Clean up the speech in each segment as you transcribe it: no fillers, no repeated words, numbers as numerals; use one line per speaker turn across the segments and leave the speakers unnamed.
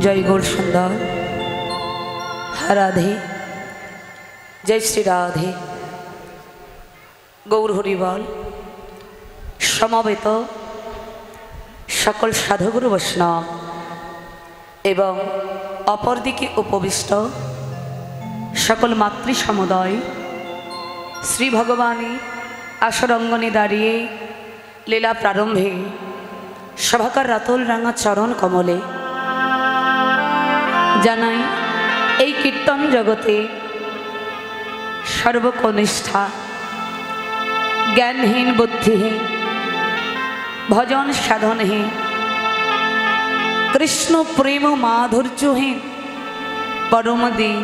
जय गौर सुंदर राधे जय श्री राधे गौर हरिबल समवेत सकल साधुगुरु वैष्णव एवं अपर दिके उपविष्ट सकल मातृ समुदाय श्री भगवानी आसरंगने दाड़िए लीला प्रारंभे सभाकार रातल रांगा चरण कमले जानाई এই কীর্তন जगते सर्वकनिष्ठा ज्ञानहीन बुद्धिहीन भजन साधनहीन कृष्ण प्रेम माधुर्यहीन परम दीन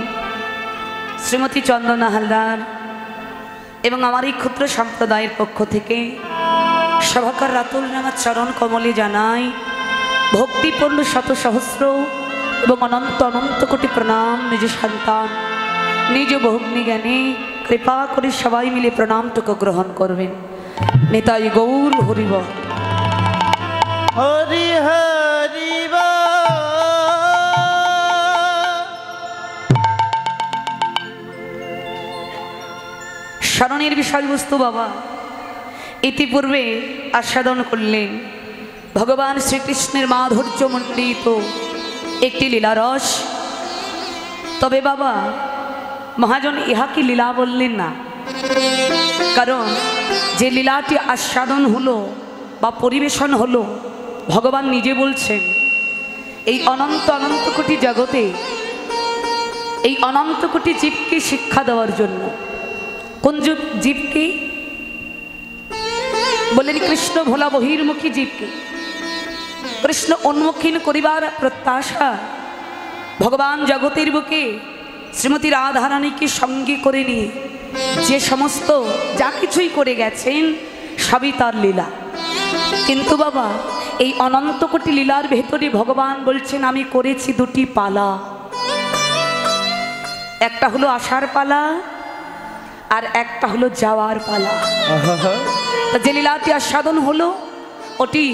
श्रीमती चंदना हालदार एवं हमारे क्षुद्र सम्प्रदायर पक्ष थेके सभाकार रातुल रांगा चरण कमले जानाई भक्तिपूर्ण शत सहस्र एवं अनंत अनंत कोटि प्रणाम निज सन्तान निज भग्नि ज्ञाने कृपा करे सबाई मिले प्रणामटुकु ग्रहण करबेन नेताई गौर हरिबल
हरि हरि
शरणेर विषयवस्तु बाबा इतिपूर्वे आस्वादन करलेन भगवान श्रीकृष्णेर माधुर्यमंडित एक लीलारस तबे बाबा महाजन इहा की लीला बोलें ना कारण जे लीलाटी आस्वादन हलो बा परिवेशन हलो भगवान निजे बोलছেন এই अनंत अनंत कोटि जगते এই अनंत कोटि जीवके शिक्षा देওয়ার জন্য কোন জীবকে বলেন কৃষ্ণ ভোলা বহির্মুখী জীবকে कृष्ण उन्मुखीन करिबार प्रत्याशा भगवान जगतेर बुके श्रीमती राधारानी के संगे करे निये जे समस्त जा किछुई करे गेछेन सबई तार लीला किन्तु बाबा এই अनंत कोटि लीलार भेतरे भगवान बोलছেন আমি করেছি দুটি পালা একটা হলো আসার পালা আর একটা হলো যাওয়ার পালা তো যে লীলাটি আস্বাদন হলো ওটি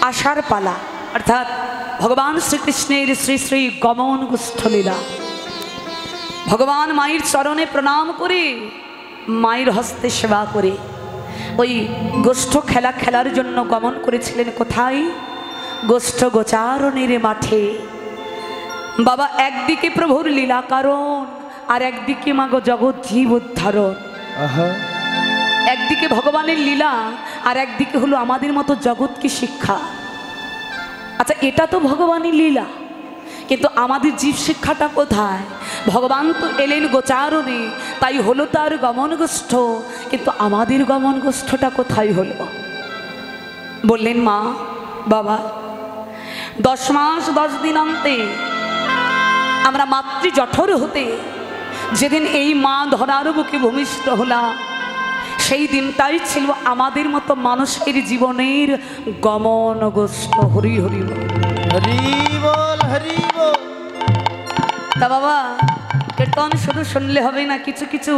आशार पाला अर्थात भगवान श्रीकृष्णेर श्री श्री गमन गोष्ठ लीला भगवान मायर चरणे प्रणाम करे मायर हस्ते सेवा करे ओई गोष्ठ खेला खेलार जन्य गमन करेछिलेन कोथाय गोष्ठ गोचारणेर माठे बाबा एकदिके प्रभुर लीला कारण और एकदिके मागो जगत जीव उद्धारण एकदिके भगवानेर लीला और एकदिके हलो आमादेर मतो जगत की शिक्षा अच्छा एटा तो भगवानी लीला किन्तु आमादेर जीव शिक्षाटा कोथाय भगवान तो एलेन गोचारणे ताई हलो तार गमन गोष्ठ किन्तु आमादेर गमन गोष्ठटा कोथाय हलो बोललेन मा बाबा 10 मास 10 दिन अन्ते आमरा मातृ जठर होते जेदिन एई मा धरार बुके भूमिष्ठ हलाम সেই দিনটাই ছিল আমাদের মতো মানুষের জীবনের গমন গোষ্ঠ হরি হরি
हरि बोल हरि बोल
তা বাবা কীর্তন শুধু শুনলে হবে না কিছু কিছু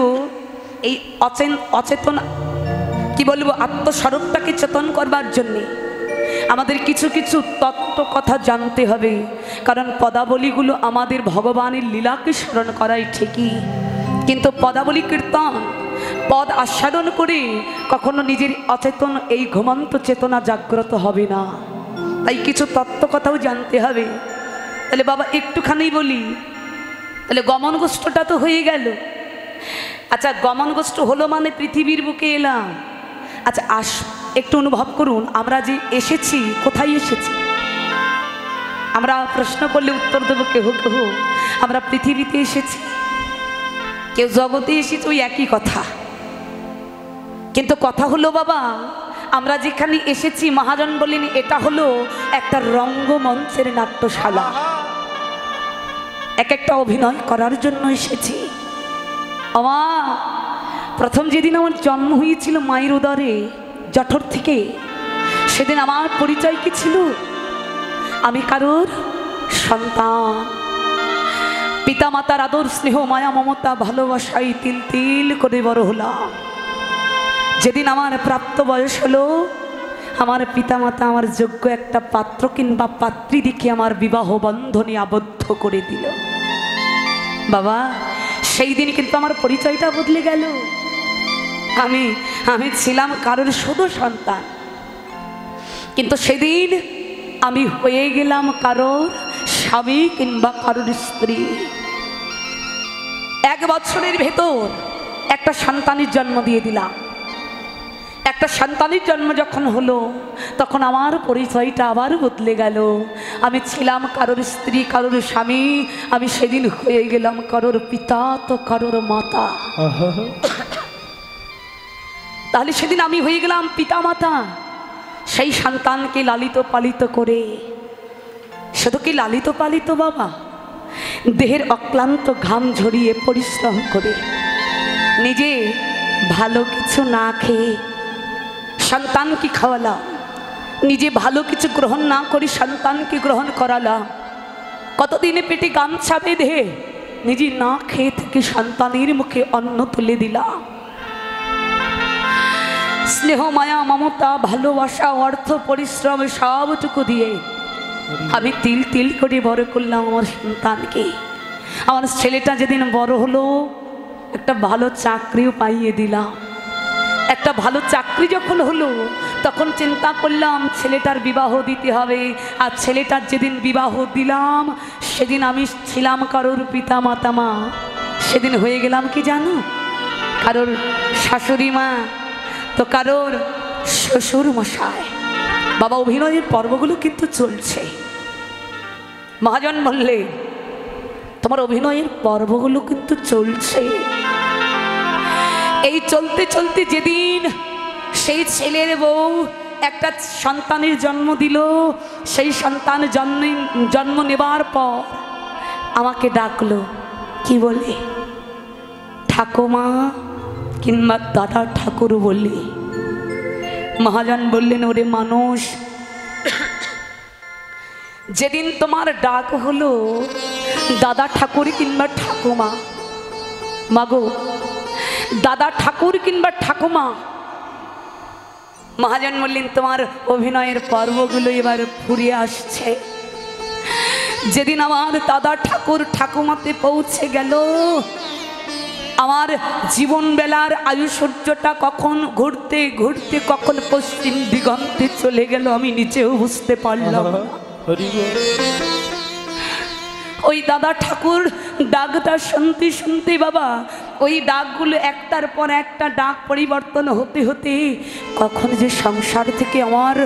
এই অচেতন কি বলবো আত্মস্বরূপটাকে চেতন করবার জন্য আমাদের কিছু কিছু তত্ত্ব কথা জানতে হবে কারণ পদাবলীগুলো আমাদের ভগবানের লীলাকে স্মরণ করাই ঠিকই কিন্তু পদাবলী কীর্তন पद आस्वादन करे कखनो निजेर अचेतन এই ঘুমন্ত চেতনা জাগ্রত হবে না তাই কিছু তত্ত্ব কথাও জানতে হবে তাহলে বাবা একটুখানি বলি তাহলে গমন গোষ্ঠটা তো হয়ে গেল আচ্ছা গমন গোষ্ঠ হলো মানে পৃথিবীর বুকে এলাম আচ্ছা একটু অনুভব করুন আমরা যে এসেছি কোথায় এসেছি আমরা প্রশ্ন করলে উত্তর দেব কেহ কেহ আমরা পৃথিবীতে এসেছি কেউ জগতে এসেছে ওই একই কথা কিন্তু কথা হলো বাবা আমরা যেখানে এসেছি মহাজন বলেন এটা হলো একটা রঙ্গমঞ্চের নাট্যশালা এক একটা অভিনয় করার জন্য এসেছি আমা প্রথম যেদিন আমার জন্ম হয়েছিল মায়ের উদরে জঠর থেকে সেদিন আমার পরিচয় কি ছিল আমি কারোর সন্তান पिता मातार आदर स्नेह माया ममता भालोबासाय तिल तिल करे बड़ हलाम जेदिन आमार प्राप्त बयस हलो আমার পিতামাতা আমার যোগ্য একটা পাত্র কিংবা পাত্রী দেখে আমার বিবাহ বন্ধনে আবদ্ধ করে দিল। বাবা, সেই দিন কিন্তু আমার পরিচয়টা বদলে গেল। আমি আমি ছিলাম কারোর শুধু সন্তান, কিন্তু সেদিন আমি হয়ে গেলাম কারোর স্বামী কিংবা কারোর স্ত্রী। 1 বছরের ভেতর একটা সন্তানের জন্ম দিয়ে দিলাম। একটা সন্তানের জন্ম যখন হলো তখন আমার পরিচয়টা আবার বদলে গেল। আমি ছিলাম কারোর স্ত্রী, কারোর স্বামী, আমি সেদিন হয়ে গেলাম কারোর পিতা তো কারোর মাতা। তাহলে সেদিন আমি হয়ে গেলাম পিতা মাতা। সেই সন্তানকে লালিত পালিত করে, শুধু কি লালিত পালিত বাবা, দেহের অক্লান্ত ঘাম ঝরিয়ে পরিশ্রম করে নিজে ভালো কিছু না খেয়ে সন্তানকে খাওয়ালাম, নিজে ভালো কিছু গ্রহণ না করে সন্তানকে গ্রহণ করালাম। কতদিনে পেটে গামছা বেঁধে নিজে না খেয়ে থেকে সন্তানের মুখে অন্ন তুলে দিলাম। স্নেহ, মায়া, মমতা, ভালোবাসা, অর্থ, পরিশ্রম সবটুকু দিয়ে আমি তিল তিল করে বড় করলাম আমার সন্তানকে। আমার ছেলেটা যেদিন বড় হলো একটা ভালো চাকরিও পাইয়ে দিলাম। একটা ভালো চাকরি যখন হলো তখন চিন্তা করলাম ছেলেটার বিবাহ দিতে হবে। আর ছেলেটার যেদিন বিবাহ দিলাম সেদিন আমি ছিলাম কারোর পিতা মাতা মা। সেদিন হয়ে গেলাম কি জানো, কারোর শাশুড়ি মা তো কারোর শ্বশুর মশাই। বাবা, অভিনয়ের পর্বগুলো কিন্তু চলছে। মহাজন বললে তোমার অভিনয়ের পর্বগুলো কিন্তু চলছে। এই চলতে চলতে যেদিন সেই ছেলের বউ একটা সন্তানের জন্ম দিল, সেই সন্তান জন্ম নেবার পর আমাকে ডাকলো কি বলে, ঠাকুমা কিংবা দাদা ঠাকুর বলে। মহাজন বললেন, ওরে মানুষ, যেদিন তোমার ডাক হলো দাদা ঠাকুর কিংবা ঠাকুমা, মাগো দাদা ঠাকুর কিংবা ঠাকুমা। মহাজন বললেন, তোমার অভিনয়ের পর্বগুলো এবার ফুরিয়ে আসছে। যেদিন আমার দাদা ঠাকুর ঠাকুমাতে পৌঁছে গেল, আমার জীবন বেলার আয়ুসূর্যটা কখন ঘুরতে ঘুরতে কখন পশ্চিম দিগন্তে চলে গেল আমি নিজেও বুঝতে পারলাম না। ওই দাদা ঠাকুর ডাকটা শুনতে শুনতে বাবা, ওই ডাকগুলো একটার পর একটা ডাক পরিবর্তন হতে হতে কখন যে সংসার থেকে আমার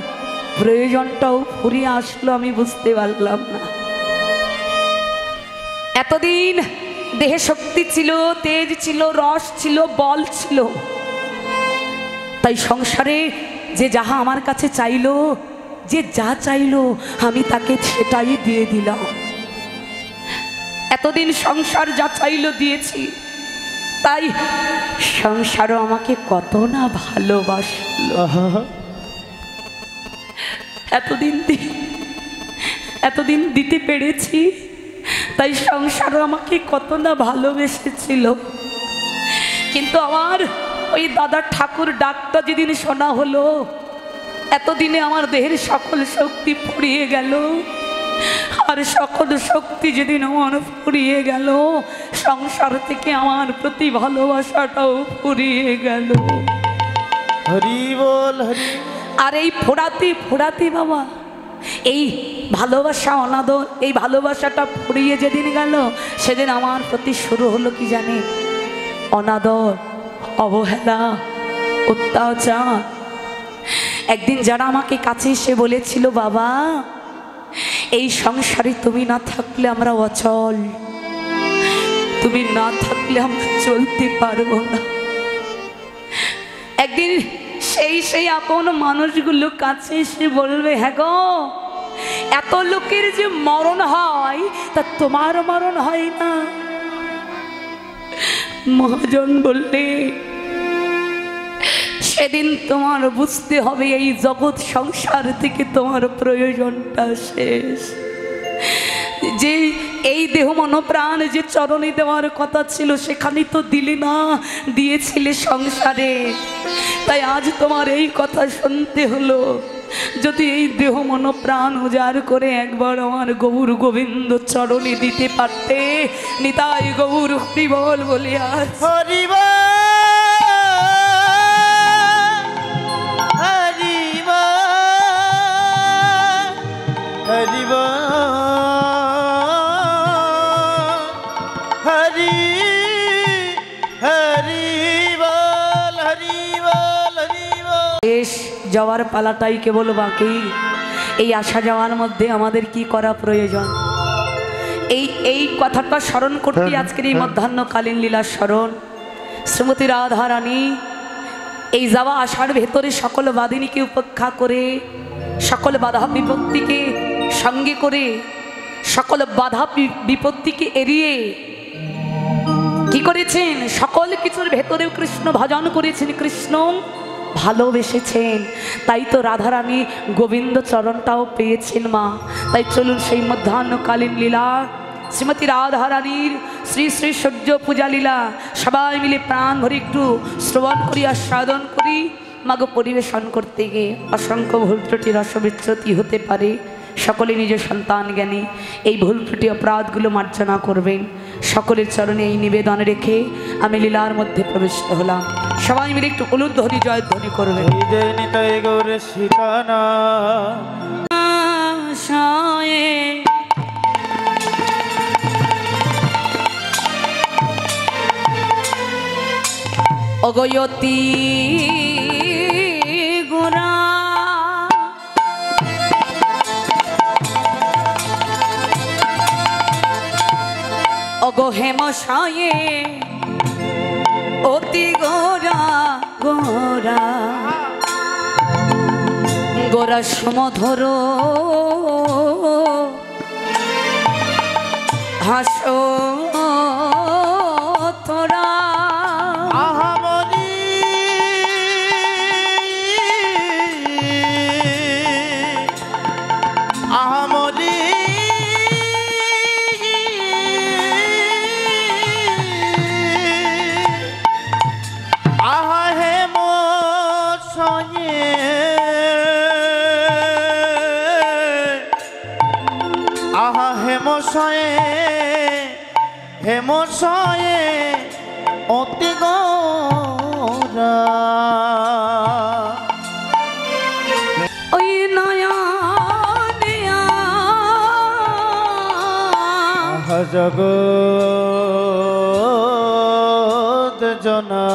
প্রয়োজনটাও ফুরিয়ে আসলো আমি বুঝতে পারলাম না। এতদিন দেহে শক্তি ছিল, তেজ ছিল, রস ছিল, বল ছিল, তাই সংসারে যে যাহা আমার কাছে চাইলো, যে যা চাইলো আমি তাকে সেটাই দিয়ে দিলাম। এতদিন সংসার যা চাইলো দিয়েছি, তাই সংসারও আমাকে কত না ভালোবাসলো। এতদিন দিতে পেরেছি, তাই সংসারও আমাকে কত না ভালোবেসেছিল। কিন্তু আমার ওই দাদা ঠাকুর ডাকটা যেদিন শোনা হলো, এতদিনে আমার দেহের সকল শক্তি ফুরিয়ে গেল। আর সকল শক্তি যেদিন আমার ফুরিয়ে গেল, সংসার থেকে আমার প্রতি ভালোবাসাটাও ফুরিয়ে গেল।
হরি বল, হরি।
আর এই ফোড়াতে ফোড়াতে বাবা, এই ভালোবাসা অনাদর, এই ভালোবাসাটা ফুরিয়ে যেদিন গেল, সেদিন আমার প্রতি শুরু হলো কি জানে, অনাদর, অবহেলা, অত্যাচার। একদিন যারা আমাকে কাছে এসে বলেছিল, বাবা এই সংসারে তুমি না থাকলে আমরা অচল, তুমি না থাকলে আমরা চলতে পারবো না। একদিন সেই আপন মানুষগুলো কাছে এসে বলবে, হ্যাঁ গো, এত লোকের যে মরণ হয় তা তোমার মরণ হয় না। মহাজন বললে, সেদিন তোমার বুঝতে হবে এই জগৎ সংসার থেকে তোমার প্রয়োজনটা শেষ। যে এই দেহ মন প্রাণ যে চরণে দেওয়ার কথা ছিল সেখানে তো দিলে না, দিয়েছিলে সংসারে। তাই আজ তোমার এই কথা শুনতে হলো। যদি এই দেহ মন প্রাণ উজাড় করে একবার আমার গৌর গোবিন্দ চরণে দিতে পারতে, নিতাই গৌর হরি বল বলে আজ
হরি বল হরি বল হরি বল হরি হরি বল হরি বল হরি বল।
শেষ যাওয়ার পালাটাই কেবল বাকি। এই আসা যাওয়ার মধ্যে আমাদের কি করা প্রয়োজন, এই কথাটা স্মরণ করতে আজকের এই মধ্যাহ্নকালীন লীলা স্মরণ। শ্রীমতী রাধা রানী এই যাওয়া আসার ভেতরে সকল বাদিনীকে উপেক্ষা করে, সকল বাধা বিপত্তিকে সঙ্গে করে, সকল বাধা বিপত্তিকে এড়িয়ে কি করেছেন, সকল কিছুর ভেতরে কৃষ্ণ ভজন করেছেন, কৃষ্ণ ভালোবেসেছেন। তাই তো রাধারানী গোবিন্দ চরণটাও পেয়েছেন মা। তাই চলুন সেই মধ্যাহ্নকালীন লীলা শ্রীমতী রাধারানীর শ্রী শ্রী সূর্য পূজা লীলা সবাই মিলে প্রাণ ভরে একটু শ্রবণ করি, আস্বাদন করি। মাগো পরিবেশন করতে গিয়ে অসংখ্য ভুল ত্রুটি রসবিচ্যুতি হতে পারে, সকলে নিজ সন্তান জ্ঞানী এই ভুল ত্রুটি অপরাধগুলো মার্জনা করবেন। সকলের চরণে এই নিবেদন রেখে আমি লীলার মধ্যে প্রবিষ্ট হলাম। সবাই মিলে একটু উলুধ্বনি জয়ধ্বনি করবেন।
জয় নিতাই গৌর সীতানা
অগয়তী গোরা অগহেমশায়ে অতি গোরা গোরা গোরা সমধর হাস তোরা
আহামরি আহামরি আহা হে মোর সয়ে আহা হে মোর সয়ে হে মোর সয়ে অতি গোরা
ওই নয়নে
আহা জগৎ জনা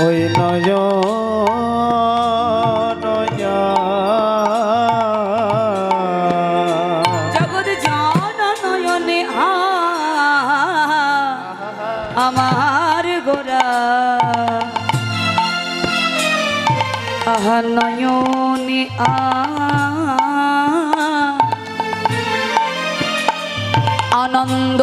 ওই নয়নয়া
জগৎ জন নয়নে আমার গোরা আহা নয়নে আনন্দ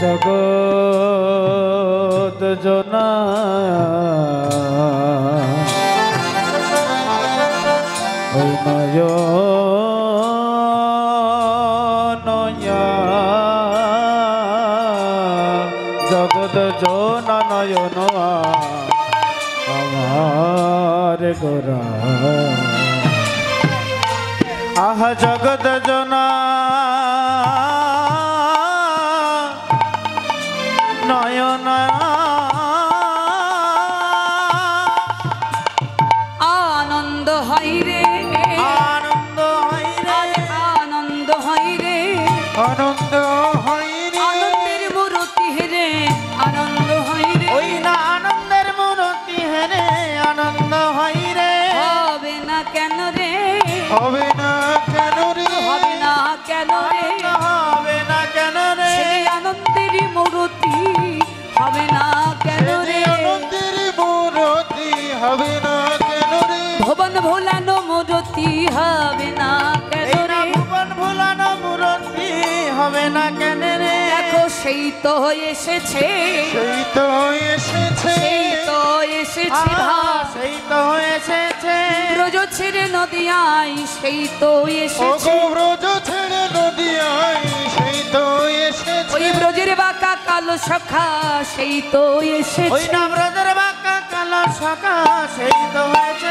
জগৎ জনা ওই নয়নয়া জগৎ জনা নয়ন আমার গোরা আহা জগৎ জনা নয়ন
আনন্দ হয় রে,
আনন্দ হয় রে,
আনন্দ হয় রে,
আনন্দ হয় রে,
আনন্দের মূর্তি হেরে আনন্দ হয় রে,
ওই না আনন্দের মূর্তি হেরে আনন্দ হয় রে,
হবে না কেন রে,
হবে না কেন রে,
হবে না কেন রে,
হবে না কেন রে,
সেই আনন্দের মূর্তি হবে না কেন রে,
আনন্দের মূর্তি হবে না কেন রে,
ভুবন ভোলানো মূর্তি হবে না কেন রে,
ভুবন ভোলানো মূর্তি হবে না কেন রে,
দেখো সেই তো এসেছে,
সেই তো এসেছে,
সেই তো এসেছে
সেই তো এসেছে,
ব্রজ ছেড়ে নদিয়ায় সেই তো এসেছে,
ব্রজ ছেড়ে নদিয়ায় সেই তো এসেছে,
ওই ব্রজের বাঁকা কালো সখা সেই তো
ওই
এসেছে
না ব্রজের বাঁকা কালো সখা সেই তো হয়েছে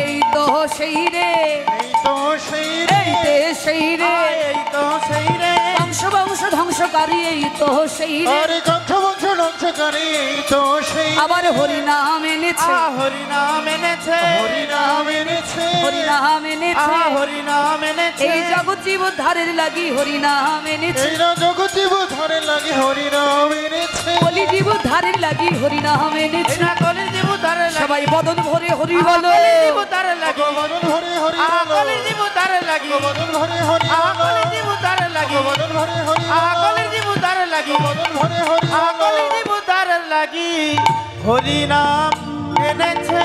এই তো সেই রে
এই তো সেই রে
এই তে সেই রে
এই তো সেই রে
বংশ বংশ ধ্বংসকারী এই তো সেই রে
আরে কণ্ঠ বংশ ধ্বংসকারী এই তো সেই
আবার হরিনাম এনেছে
হরিনাম এনেছে হরিনাম এনেছে
হরিনাম এনেছে
হরিনাম এনেছে
এই জগৎ জীব উদ্ধারের লাগি হরিনাম এনেছে
এই না জগৎ জীব ধরে লাগে হরিনাম এনেছে
কলি জীব উদ্ধারের লাগি হরিনাম এনেছে
এই না কলি জীব ধরে লাগে
সবাই বদন ভরে হরি বলো
কলি জীব ধরে লাগে
বদন ভরে হরি
কলি জীব ধরে লাগে
বদন ভরে হরি
কলি জীব ধরে লাগে
বদন ভরে হরি
কলি জীব ধরে লাগে
বদন ভরে হরি
কলি জীব ধরে লাগি হরিনাম এনেছে